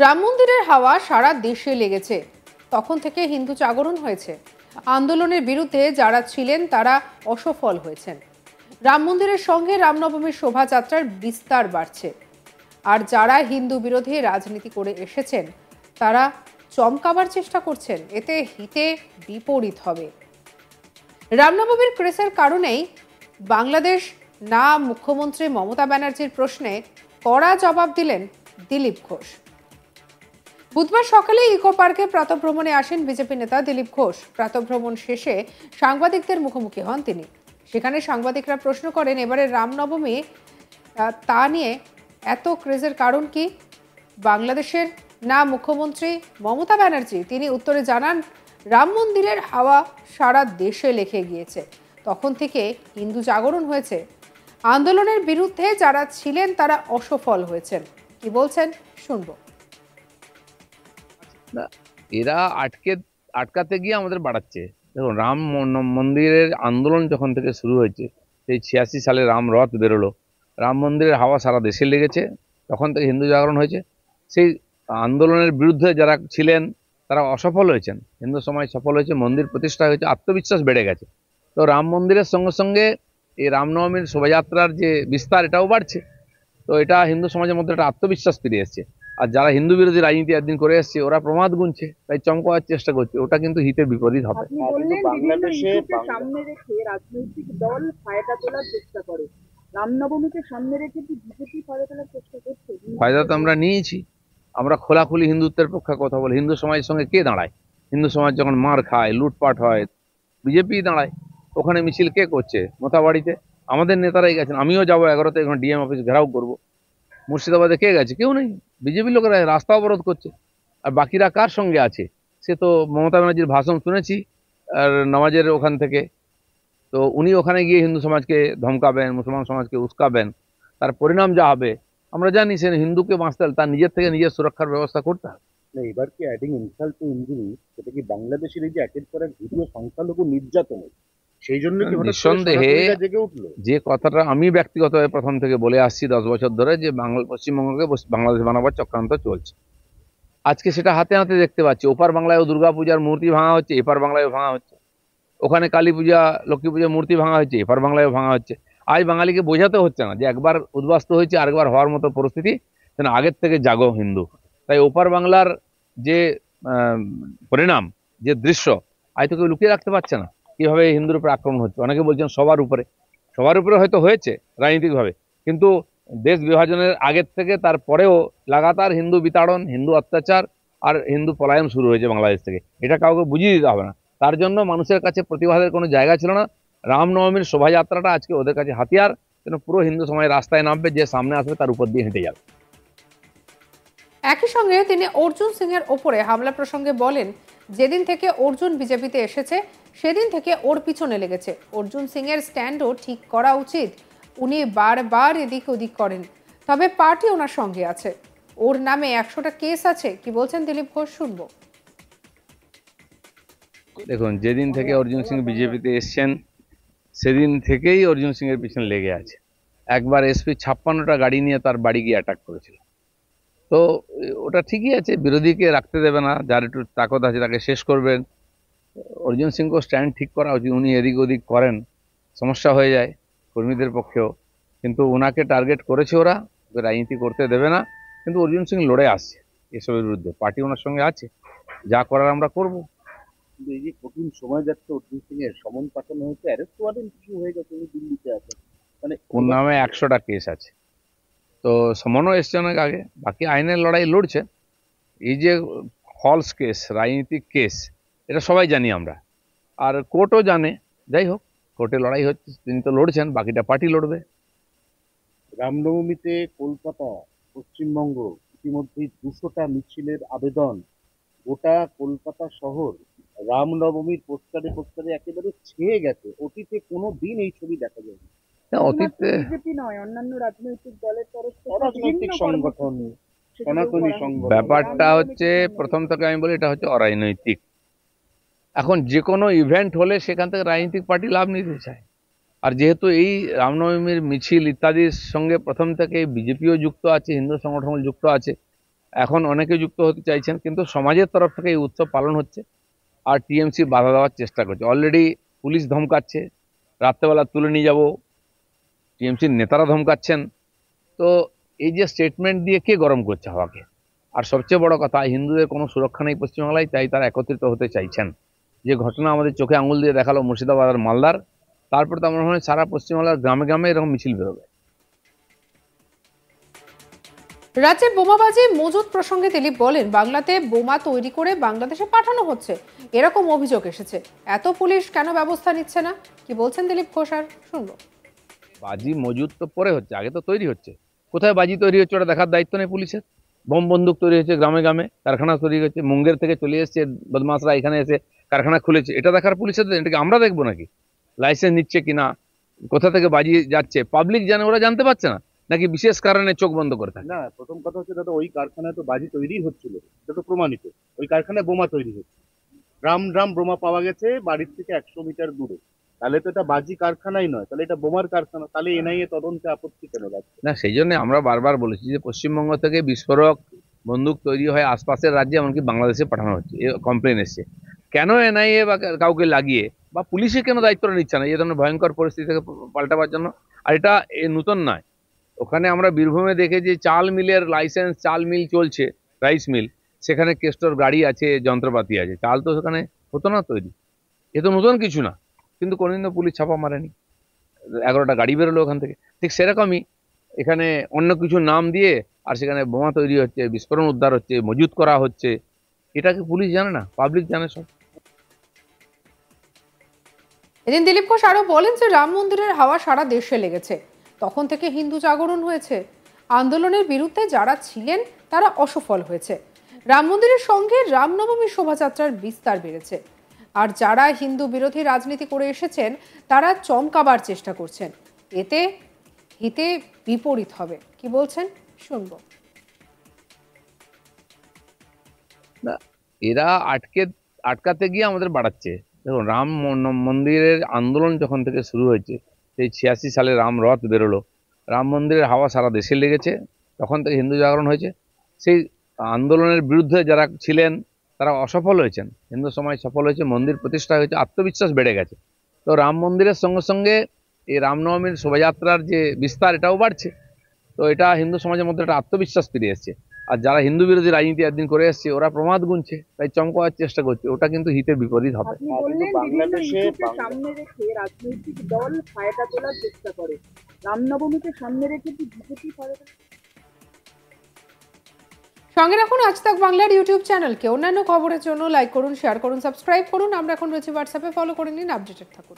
রাম মন্দিরের হাওয়া সারা দেশে লেগেছে। তখন থেকে হিন্দু জাগরণ হয়েছে। আন্দোলনের বিরুদ্ধে যারা ছিলেন তারা অসফল হয়েছেন। রাম মন্দিরের সঙ্গে রামনবমীর শোভাযাত্রার বিস্তার বাড়ছে। আর যারা হিন্দু বিরোধী রাজনীতি করে এসেছেন তারা চমকাবার চেষ্টা করছেন। এতে হিতে বিপরীত হবে। রামনবমীর ক্রেসের কারণেই বাংলাদেশ না মুখ্যমন্ত্রী মমতা ব্যানার্জির প্রশ্নে কড়া জবাব দিলেন দিলীপ ঘোষ। বুধবার সকালে ইকো পার্কে প্রাতঃভ্রমণে আসেন বিজেপি নেতা দিলীপ ঘোষ। প্রাতঃভ্রমণ শেষে সাংবাদিকদের মুখোমুখি হন তিনি। সেখানে সাংবাদিকরা প্রশ্ন করেন, এবারে রামনবমী তা নিয়ে এত ক্রেজের কারণ কি? বাংলাদেশের না মুখ্যমন্ত্রী মমতা ব্যানার্জি। তিনি উত্তরে জানান, রাম মন্দিরের হাওয়া সারা দেশে লেগে গিয়েছে। তখন থেকে হিন্দু জাগরণ হয়েছে। আন্দোলনের বিরুদ্ধে যারা ছিলেন তারা অসফল হয়েছেন। কি বলছেন শুনবো। এরা আটকাতে গিয়ে আমাদের বাড়াচ্ছে। দেখুন, রাম মন্দিরের আন্দোলন যখন থেকে শুরু হয়েছে, সেই 86 সালে রাম রথ বেরোলো, রাম মন্দিরের হাওয়া সারা দেশে লেগেছে। তখন থেকে হিন্দু জাগরণ হয়েছে। সেই আন্দোলনের বিরুদ্ধে যারা ছিলেন তারা অসফল হয়েছেন, হিন্দু সমাজ সফল হয়েছে, মন্দির প্রতিষ্ঠা হয়েছে, আত্মবিশ্বাস বেড়ে গেছে। তো রাম মন্দিরের সঙ্গে সঙ্গে এই রামনবমীর শোভাযাত্রার যে বিস্তার, এটাও বাড়ছে। তো এটা হিন্দু সমাজের মধ্যে একটা আত্মবিশ্বাস ফিরে এসছে। আর যারা হিন্দু বিরোধী রাজনীতি একদিন করে এসছে, ওরা প্রমাদ গুনছে, তাই চমকাবার চেষ্টা করছে। ওটা কিন্তু হিতে বিপরীত হবে। বাংলাদেশে সামনে রেখে রাজনৈতিক দল ফায়দা তোলার চেষ্টা করে। রামনবমীকে সামনে রেখে কি বিজেপি ফায়দা তোলার চেষ্টা করছে? ফায়দা তো আমরা নিয়েছি। আমরা খোলাখুলি হিন্দুত্বের পক্ষে কথা বলি। হিন্দু সমাজের সঙ্গে কে দাঁড়ায়? হিন্দু সমাজ যখন মার খায়, লুটপাট হয়, বিজেপি দাঁড়ায়। ওখানে মিছিল কে করছে? মোথাবাড়িতে আমাদের নেতারাই গেছেন। আমিও যাবো 11তে, এখন ডিএম অফিস ঘেরাও করবো। মুর্শিদাবাদে কে গেছে? কেউ নেই। বিজেপি লোকেরা রাস্তা অবরোধ করছে। আর বাকিরা কার সঙ্গে আছে? সে তো মমতা ব্যানার্জির ভাষণ শুনেছি আর নামাজের ওখান থেকে। তো উনি ওখানে গিয়ে হিন্দু সমাজকে ধমকাবেন, মুসলমান সমাজকে উস্কাবেন। তার পরিণাম যা হবে আমরা জানি। সে হিন্দুকে বাঁচতে হলে তার নিজের থেকে নিজের সুরক্ষার ব্যবস্থা করতে হবে। এবার কি অ্যাডিং ইনসাল্ট টু ইনজুরি, সেটা কি বাংলাদেশের এই যে একের পর এক ভিডিও সংখ্যালঘু নির্যাতন, সেই জন্য কি নিঃসন্দেহে জেগে উঠলো? যে কথাটা আমি ব্যক্তিগতভাবে প্রথম থেকে বলে আসছি 10 বছর ধরে, যে পশ্চিমবঙ্গকে বাংলাদেশ বানাবার চক্রান্ত চলছে। আজকে সেটা হাতে হাতে দেখতে পাচ্ছি। ওপার বাংলায়ও দুর্গাপূজার মূর্তি ভাঙা হচ্ছে, এপার বাংলায়ও ভাঙা হচ্ছে। ওখানে কালী পূজা, লক্ষ্মী পূজার মূর্তি ভাঙা হচ্ছে, এপার বাংলায়ও ভাঙা হচ্ছে। আজ বাঙালিকে বোঝাতে হচ্ছে না যে একবার উদ্বাস্ত হয়েছে, আরেকবার হওয়ার মতো পরিস্থিতি, যেন আগের থেকে জাগো হিন্দু। তাই ওপার বাংলার যে পরিণাম, যে দৃশ্য, আজ তো কেউ লুকিয়ে রাখতে পারছে না কিভাবে হিন্দুর উপরে আক্রমণ হচ্ছে। অনেকে বলছেন সবার উপরে হয়তো হয়েছে রাজনৈতিকভাবে, কিন্তু দেশ বিভাজনের আগের থেকে তারপরেও লাগাতার হিন্দু বিতাড়ন, হিন্দু অত্যাচার আর হিন্দু পলায়ন শুরু হয়েছে বাংলাদেশ থেকে। এটা কাউকে বুঝিয়ে দিতে হবে না। তার জন্য মানুষের কাছে প্রতিবাদের কোনো জায়গা ছিল না। রামনবমীর শোভাযাত্রাটা আজকে ওদের কাছে হাতিয়ার, যেন পুরো হিন্দু সমাজ রাস্তায় নামবে, যে সামনে আসবে তার উপর দিয়ে হেঁটে যাবে। একই সঙ্গে তিনি অর্জুন সিং এর ওপরে হামলা প্রসঙ্গে বলেন, যেদিন থেকে অর্জুন বিজেপিতে এসেছে সেদিন থেকে ওর পিছনে লেগেছে। অর্জুন সিং এর স্ট্যান্ডও ঠিক করা উচিত। উনি বারবার এদিক ওদিক করেন, তবে পার্টি ওনার সঙ্গে আছে। ওর নামে 100টা কেস আছে। কি বলছেন দিলীপ ঘোষ শুনবো। দেখুন, যেদিন থেকে অর্জুন সিং বিজেপিতে এসছেন সেদিন থেকেই অর্জুন সিং এর পিছনে লেগে আছে। একবার এসপি 56টা গাড়ি নিয়ে তার বাড়ি গিয়ে অ্যাটাক করেছিল। তো ওটা ঠিকই আছে, বিরোধীকে রাখতে দেবে না, যার একটু তাকত আছে তাকে শেষ করবেন। অর্জুন সিংকে স্ট্যান্ড ঠিক করা উচিত। উনি এদিক ওদিক করেন, সমস্যা হয়ে যায় কর্মীদের পক্ষেও। কিন্তু ওনাকে টার্গেট করেছে ওরা, রাজনীতি করতে দেবে না। কিন্তু অর্জুন সিং লড়ে আসছে এসবের বিরুদ্ধে, পার্টি ওনার সঙ্গে আছে, যা করার আমরা করব। কিন্তু এই যে কঠিন সময় যাচ্ছে, অর্জুন সিং এর সমন পাঠানো হয়েছে, অ্যারেস্ট ওয়ারেন্ট কিছু হয়ে গেছে, উনি দিল্লিতে আছেন, মানে ওর নামে 100টা কেস আছে। তো সমনও এসছে অনেক আগে, বাকি আইনের লড়াই লড়ছে। এই যে ফলস কেস, রাজনীতিক কেস, এটা সবাই জানি আমরা, আর কোর্টও জানে। যাই হোক, কোর্টে লড়াই হচ্ছে, তিনি তো লড়ছেন, বাকিটা পার্টি লড়বে। রামনবমীতে কলকাতা, পশ্চিমবঙ্গ ইতিমধ্যেই 200টা মিছিলের আবেদন। গোটা কলকাতা শহর রামনবমীর পোস্টারে একেবারে ছেয়ে গেছে। অতীতে কোনো দিন এই ছবি দেখা যায়নি। অতীতে বিজেপি নয়, অন্যান্য রাজনৈতিক দলের তরফ থেকে অরাজনৈতিক সংগঠন, সনাতনী সংগঠন, ব্যাপারটা হচ্ছে, প্রথম থেকে আমি বলি, এটা হচ্ছে অরাজনৈতিক। এখন যে কোনো ইভেন্ট হলে সেখান থেকে রাজনৈতিক পার্টি লাভ নিতে চায়। আর যেহেতু এই রামনবমীর মিছিল ইত্যাদির সঙ্গে প্রথম থেকে বিজেপিও যুক্ত আছে, হিন্দু সংগঠন যুক্ত আছে, এখন অনেকে যুক্ত হতে চাইছেন, কিন্তু সমাজের তরফ থেকে এই উৎসব পালন হচ্ছে আর টিএমসি বাধা দেওয়ার চেষ্টা করছে। অলরেডি পুলিশ ধমকাচ্ছে, রাত্রেবেলা তুলে নিয়ে যাব, টিএমসির নেতারা ধমকাচ্ছেন। তো এই যে স্টেটমেন্ট দিয়ে কে গরম করছে হাওয়াকে? আর সবচেয়ে বড় কথা, হিন্দুদের কোনো সুরক্ষা নেই পশ্চিমবাংলায়, তাই তারা একত্রিত হতে চাইছেন। যে ঘটনা আমাদের চোখে আঙুল দিয়ে দেখালো মুর্শিদাবাদ আর মালদার, তারপর তো আমার মনে হয় সারা পশ্চিমবাংলার গ্রামে গ্রামে এরকম মিছিল বেরোবে। রাজ্যে বোমাবাজি মজুত প্রসঙ্গে দিলীপ বলেন, বাংলাতে বোমা তৈরি করে বাংলাদেশে পাঠানো হচ্ছে, এরকম অভিযোগ এসেছে। এত পুলিশ কেন ব্যবস্থা নিচ্ছে না? কি বলছেন দিলীপ ঘোষ, আর শুনবো। বাজি মজুদ তো পরে হচ্ছে, আগে তো তৈরি হচ্ছে। কোথায় বাজি তৈরি হচ্ছে ওটা দেখার দায়িত্ব নেই পুলিশের? বোম বন্দুক তৈরি হচ্ছে গ্রামে গ্রামে, কারখানা তৈরি হচ্ছে, মুঙ্গের থেকে চলে এসছে বদমাশরা, এখানে এসে কারখানা খুলেছে, এটা দেখার পুলিশের? এটাকে আমরা দেখবো নাকি? লাইসেন্স নিচ্ছে কিনা, কোথা থেকে বাজি যাচ্ছে, পাবলিক জানে, ওরা জানতে পারছে না নাকি বিশেষ কারণে চোখ বন্ধ করে থাকে? না, প্রথম কথা হচ্ছে দাদা, ওই কারখানায় তো বাজি তৈরি হচ্ছিল, এটা তো প্রমাণিত। ওই কারখানায় বোমা তৈরি হচ্ছে, ড্রাম ড্রাম বোমা পাওয়া গেছে বাড়ির থেকে 100 মিটার দূরে। তাহলে তো এটা বাজি কারখানাই নয়, তাহলে এটা বোমার কারখানা। তাহলে এনআইএ তদন্তে আপত্তি কেন রাখছে? না, সেই জন্য আমরা বারবার বলেছি যে পশ্চিমবঙ্গ থেকে বিস্ফোরক বন্দুক তৈরি হয় আশপাশের রাজ্যে, এমনকি বাংলাদেশে পাঠানো হচ্ছে, এ কমপ্লেন এসছে। কেন এনআইএ বা কাউকে লাগিয়ে বা পুলিশে কেন দায়িত্বটা নিচ্ছে না এই ধরনের ভয়ঙ্কর পরিস্থিতি থেকে পাল্টাবার জন্য? আর এটা নতুন নয়। ওখানে আমরা বীরভূমে দেখেছি চাল মিলের লাইসেন্স, চাল মিল চলছে, রাইস মিল, সেখানে কেস্টর গাড়ি আছে, যন্ত্রপাতি আছে, চাল তো সেখানে হতো না তৈরি। এ তো নতুন কিছু না, কিন্তু কোনোদিন তো পুলিশ ছাপা মারেনি। 11টা গাড়ি বেরোলো ওখান থেকে। ঠিক সেরকমই এখানে অন্য কিছু নাম দিয়ে আর সেখানে বোমা তৈরি হচ্ছে, বিস্ফোরণ উদ্ধার হচ্ছে, মজুত করা হচ্ছে। এটাকে পুলিশ জানে না, পাবলিক জানে সব। এদিন দিলীপ ঘোষ আরো বলেন যে রাম মন্দিরের হাওয়া সারা দেশে লেগেছে, তখন থেকে হিন্দু জাগরণ হয়েছে। আন্দোলনের বিরুদ্ধে যারা ছিলেন তারা অসফল হয়েছে। রাম মন্দিরের সঙ্গে রামনবমীর শোভাযাত্রার বিস্তার বেড়েছে। আর যারা হিন্দু বিরোধী রাজনীতি করে এসেছেন তারা চমকাবার চেষ্টা করছেন, এতে হিতে বিপরীত হবে। কি বলছেন শুনবো। না, এরা আটকাতে গিয়ে আমাদের বাড়াচ্ছে। দেখুন, রাম মন্দিরের আন্দোলন যখন থেকে শুরু হয়েছে, সেই 86 সালে রাম রথ বেরোলো, রাম মন্দিরের হাওয়া সারা দেশে লেগেছে, তখন থেকে হিন্দু জাগরণ হয়েছে। সেই আন্দোলনের বিরুদ্ধে যারা ছিলেন তারা অসফল হয়েছেন, হিন্দু সমাজ সফল হয়েছে, মন্দির প্রতিষ্ঠা হয়েছে, আত্মবিশ্বাস বেড়ে গেছে। তো রাম মন্দিরের সঙ্গে সঙ্গে এই রামনবমীর শোভাযাত্রার যে বিস্তার, এটাও বাড়ছে। তো এটা হিন্দু সমাজের মধ্যে একটা আত্মবিশ্বাস ফিরে এসছে। আর যারা হিন্দু বিরোধী রাজনীতি একদিন করে এসছে, ওরা প্রমাদ গুনছে, তাই চমকাবার চেষ্টা করছে, ওটা কিন্তু হিতে বিপরীত হবে। আপনি বললেন বিভিন্ন ইস্যুকে সামনে রেখে রাজনৈতিক দল ফায়দা তোলার চেষ্টা করে। রামনবমীকে সামনে রেখে কি বিজেপি ফায়দা? সঙ্গে রাখুন আজ তাক বাংলার ইউটিউব চ্যানেলকে। অন্যান্য খবরের জন্য লাইক করুন, শেয়ার করুন, সাবস্ক্রাইব করুন। আমরা এখন রয়েছে হোয়াটসঅ্যাপে, ফলো করে নিন, আপডেটেড থাকুন।